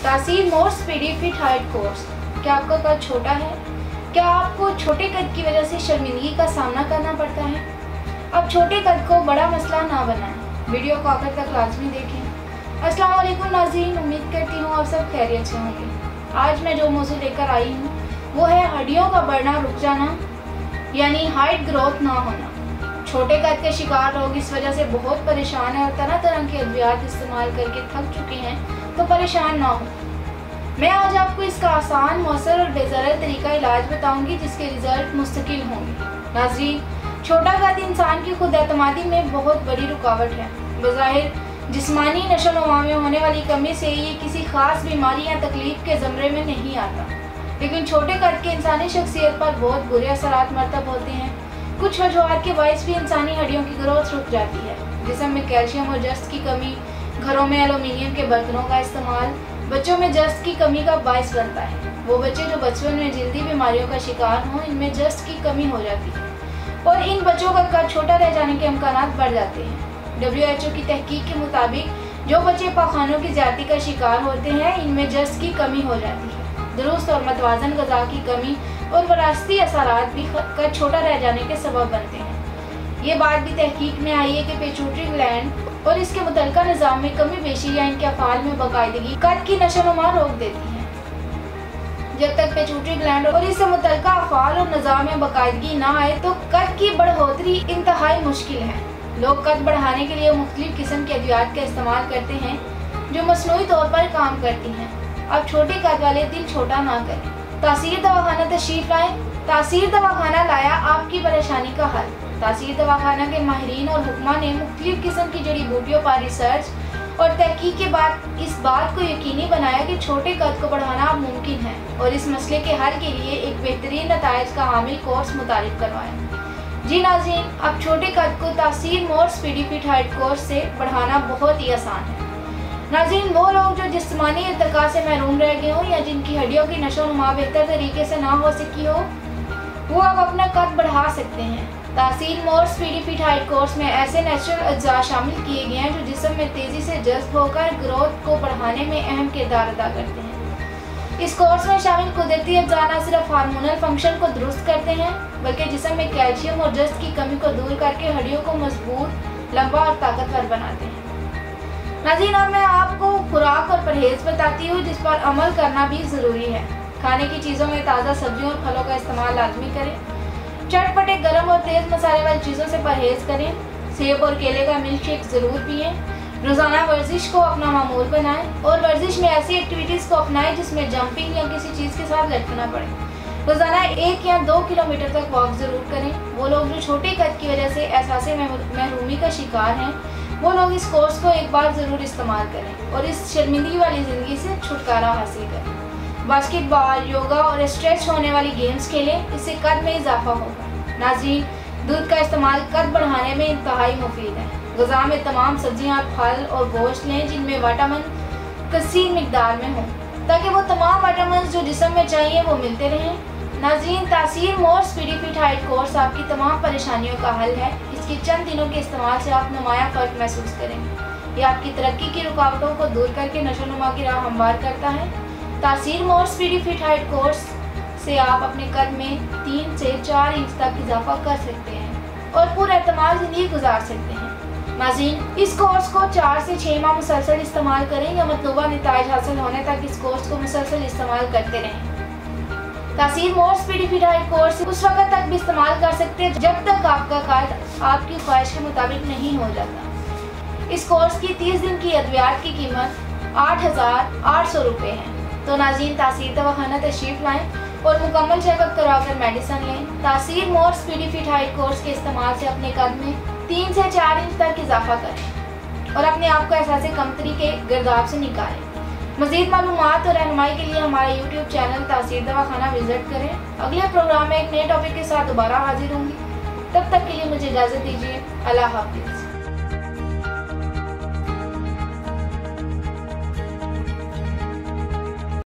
तासीर मोर speedy feet height course. क्या आपका कद छोटा है? क्या आपको छोटे कद की वजह से शर्मिंदगी का सामना करना पड़ता है? अब छोटे कद को बड़ा मसला ना बनाएं। वीडियो को आखिर तक लाजमी देखें। अस्सलाम वालेकुम नाज़रीन, उम्मीद करती हूँ आप सब खैरियत से होंगे। आज मैं जो मौजूद लेकर आई हूँ वो है हड्डियों का बढ़ना रुक जाना, यानी हाइट ग्रोथ ना होना। छोटे कद के शिकार लोग इस वजह से बहुत परेशान हैं और तरह तरह के अद्वियात इस्तेमाल करके थक चुके हैं, तो परेशान ना हो। मैं आज आपको इसका आसान, मौसर और बेज़रर तरीका इलाज बताऊंगी जिसके रिजल्ट मुस्तकिल होंगे। नाज़रीन, छोटा कद इंसान की खुद एतमादी में बहुत बड़ी रुकावट है। बज़ाहिर जिस्मानी नशो-नुमा में होने वाली कमी से ये किसी खास बीमारी या तकलीफ के ज़मरे में नहीं आता, लेकिन छोटे कद के इंसानी शख्सियत पर बहुत बुरे असरात मरतब होते हैं। कुछ वजूहात के बायस भी इंसानी हड्डियों की ग्रोथ रुक जाती है। जिस्म में कैल्शियम और जस्त की कमी, घरों में एलुमिनियम के बर्तनों का इस्तेमाल बच्चों में जस्त की कमी का बायस बनता है। वो बच्चे जो बचपन में जल्दी बीमारियों का शिकार हों, इनमें जस्त की कमी हो जाती है और इन बच्चों का कद छोटा रह जाने के इम्कानात बढ़ जाते हैं। WHO की तहकीक के मुताबिक जो बच्चे पाखानों की ज़्यादती का शिकार होते हैं, इनमें जस्त की कमी हो जाती है। दुरुस्त और मतवाजन ग़िज़ा की कमी और वरासती असरात भी कद छोटा रह जाने के सबब बनते हैं। ये बात भी तहकीक में आई है कि पिट्यूटरी ग्लैंड और इसके मुतल्लिका निज़ाम में कमी पेशी या इनके अफ़ाल में बाकायदगी कद की नशोनुमा रोक देती है। जब तक पिट्यूटरी ग्लैंड और इससे मुतल्लिका अफ़ाल और निज़ाम में बाकायदगी ना आए तो कद की बढ़ोतरी इंतहाई मुश्किल है। लोग कद बढ़ाने के लिए मुख्तलिफ किस्म के अद्वियात का इस्तेमाल करते हैं जो मसनूई तौर पर काम करती हैं। अब छोटे कद वाले दिल छोटा ना करें। तासीर दवाखाना तशरीफ लाएं। तासीर दवाखाना लाया आपकी परेशानी का हल। तासीर दवाखाना के माहिरीन और हुक्मा ने मुख्तलिफ किस्म की जड़ी बूटियों पर रिसर्च और तहकीक के बाद इस बात को यकीनी बनाया कि छोटे कद को बढ़ाना अब मुमकिन है और इस मसले के हल के लिए एक बेहतरीन नताइज का हामिल कोर्स मुतारिफ करवाएं। जी नाज़रीन, अब छोटे कद को तासीर मोर स्पीडी फिट हाइट कोर्स से बढ़ाना बहुत ही आसान है। नाज़रीन, वो लोग जो जिस्मानी इर्तिका से महरूम रह गए हों या जिनकी हड्डियों की नशोनुमा बेहतर तरीके से ना हो सकी हो, वो अब अपना कद बढ़ा सकते हैं। तासीर मोर स्पीडी फिट हाइट कोर्स में ऐसे नेचुरल अज्जा शामिल किए गए हैं जो जिस्म में तेज़ी से जज्ब होकर ग्रोथ को बढ़ाने में अहम किरदार अदा करते हैं। इस कोर्स में शामिल कुदरती अज्जा न सिर्फ हार्मोनल फंक्शन को दुरुस्त करते हैं बल्कि जिस्म में कैल्शियम और जस्त की कमी को दूर करके हड्डियों को मजबूत, लंबा और ताकतवर बनाते हैं। नाज़रीन, अब मैं आपको खुराक और परहेज़ बताती हूँ जिस पर अमल करना भी ज़रूरी है। खाने की चीज़ों में ताज़ा सब्जियों और फलों का इस्तेमाल लाजमी करें। चटपटे, गर्म और तेज़ मसाले वाली चीज़ों से परहेज़ करें। सेब और केले का मिल्क शेक ज़रूर पिएं। रोज़ाना वर्जिश को अपना मामूल बनाएं और वर्जिश में ऐसी एक्टिविटीज़ को अपनाएं जिसमें जंपिंग या किसी चीज़ के साथ लटकना पड़े। रोज़ाना 1 या 2 किलोमीटर तक वॉक ज़रूर करें। वो लोग जो छोटे कद की वजह से एहसास महरूमी का शिकार हैं, वो लोग इस कोर्स को एक बार ज़रूर इस्तेमाल करें और इस शर्मिंदगी वाली ज़िंदगी से छुटकारा हासिल करें। बास्केटबॉल, योगा और स्ट्रेच होने वाली गेम्स खेलें, इससे कद में इजाफा होगा। नाज़रीन, दूध का इस्तेमाल कद बढ़ाने में इंतहाई मुफीद है। ग़िज़ा में तमाम सब्जियां, फल और गोश्त लें जिनमें विटामिन कसीर मिकदार में हो, ताकि वो तमाम विटामिन जो जिस्म में चाहिए वो मिलते रहें। नाज़रीन, तासीर मोर स्पीडी फिट हाइट कोर्स आपकी तमाम परेशानियों का हल है। इसके चंद दिनों के इस्तेमाल से आप नुमाया फ़र्क महसूस करेंगे। ये आपकी तरक्की की रुकावटों को दूर करके नशोनुमा की राह हमवार करता है। तासीर मोर स्पीडी फिट हाइट कोर्स से आप अपने कद में 3 से 4 इंच तक इजाफा कर सकते हैं और पुरएतमाद ज़िंदगी गुजार सकते हैं। नाज़रीन, इस कोर्स को 4 से 6 माह मुसलसल इस्तेमाल करें या मतलूबा नताइज हासिल होने तक इस कोर्स को मुसलसल इस्तेमाल करते रहें। तासीर मोर स्पीडी फिट हाइट कोर्स उस वक्त तक भी इस्तेमाल कर सकते हैं जब तक आपका कद आपकी ख्वाहिश के मुताबिक नहीं हो जाता। इस कोर्स की 30 दिन की अद्वियात की कीमत 8,800 रुपये है। तो नाज़रीन, तासीर दवाखाना तशरीफ़ लाएं और मुकम्मल चेकअप करवाकर मेडिसिन लें। तासीर मोर स्पीडी फिट हाइट कोर्स के इस्तेमाल से अपने कद में 3 से 4 इंच तक इजाफा करें और अपने आप को एहसास कमतरी के गिरदाव से निकालें। मज़ीद मालूमात और रहनुमाई के लिए हमारा YouTube चैनल तासीर दवाखाना विजिट करें। अगले प्रोग्राम में एक नए टॉपिक के साथ दोबारा हाजिर होंगी। तब तक के लिए मुझे इजाज़त दीजिए। अल्लाह हाफ़िज़।